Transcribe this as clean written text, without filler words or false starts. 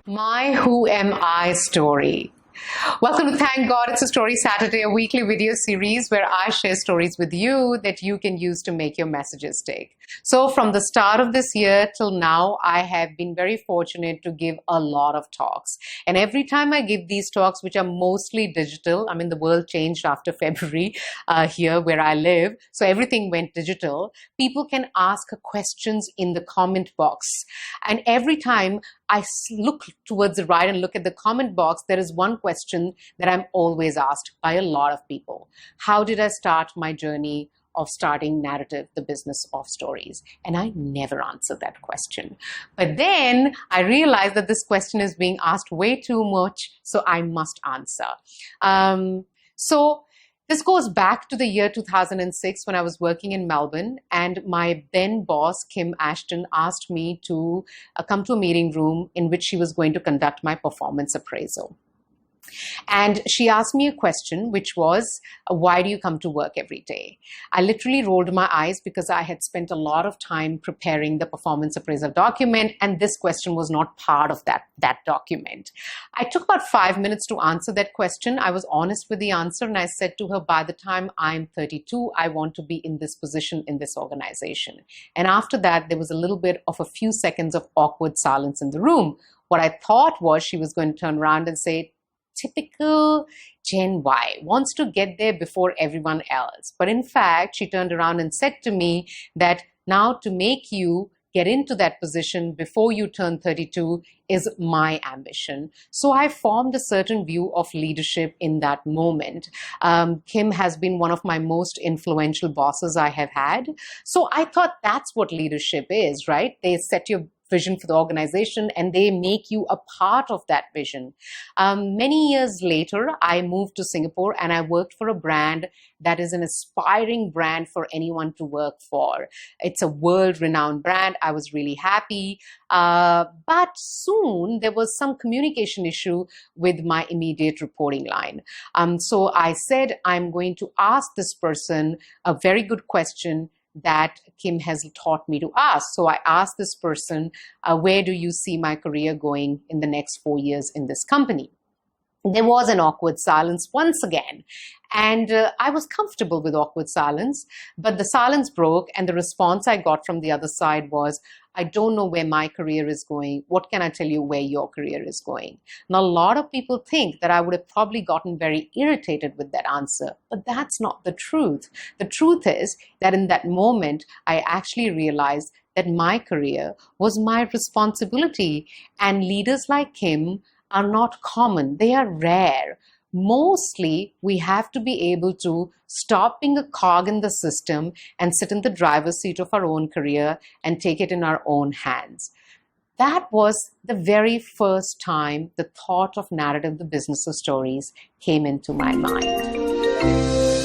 My Who Am I story. Welcome to Thank God It's a Story Saturday, a weekly video series where I share stories with you that you can use to make your messages stick. So from the start of this year till now, I have been very fortunate to give a lot of talks. And every time I give these talks, which are mostly digital, I mean, the world changed after February here where I live. So everything went digital. People can ask questions in the comment box. And every time I look towards the right and look at the comment box, there is one question that I'm always asked by a lot of people. How did I start my journey of starting Narrative, the business of stories? And I never answer that question. But then I realized that this question is being asked way too much, so I must answer. So this goes back to the year 2006 when I was working in Melbourne, and my then boss, Kim Ashton, asked me to come to a meeting room in which she was going to conduct my performance appraisal. And she asked me a question, which was, why do you come to work every day? I literally rolled my eyes because I had spent a lot of time preparing the performance appraisal document, and this question was not part of that document. I took about 5 minutes to answer that question. I was honest with the answer, and I said to her, by the time I'm 32, I want to be in this position in this organization. And after that, there was a little bit of a few seconds of awkward silence in the room. What I thought was she was going to turn around and say, typical Gen Y, wants to get there before everyone else. But in fact, she turned around and said to me that now to make you get into that position before you turn 32 is my ambition. So I formed a certain view of leadership in that moment. Kim has been one of my most influential bosses I have had. So I thought that's what leadership is, right? They set your vision for the organization and they make you a part of that vision. Many years later, I moved to Singapore and I worked for a brand that is an aspiring brand for anyone to work for. It's a world-renowned brand. I was really happy. But soon there was some communication issue with my immediate reporting line. So I said, I'm going to ask this person a very good question that Kim has taught me to ask. So I asked this person, where do you see my career going in the next 4 years in this company? There was an awkward silence once again. And I was comfortable with awkward silence, but the silence broke and the response I got from the other side was, I don't know where my career is going. What can I tell you where your career is going? Now, a lot of people think that I would have probably gotten very irritated with that answer, but that's not the truth. The truth is that in that moment, I actually realized that my career was my responsibility, and leaders like Kim are not common. They are rare. Mostly, we have to be able to stop being a cog in the system and sit in the driver's seat of our own career and take it in our own hands. That was the very first time the thought of Narrative, the business of stories, came into my mind.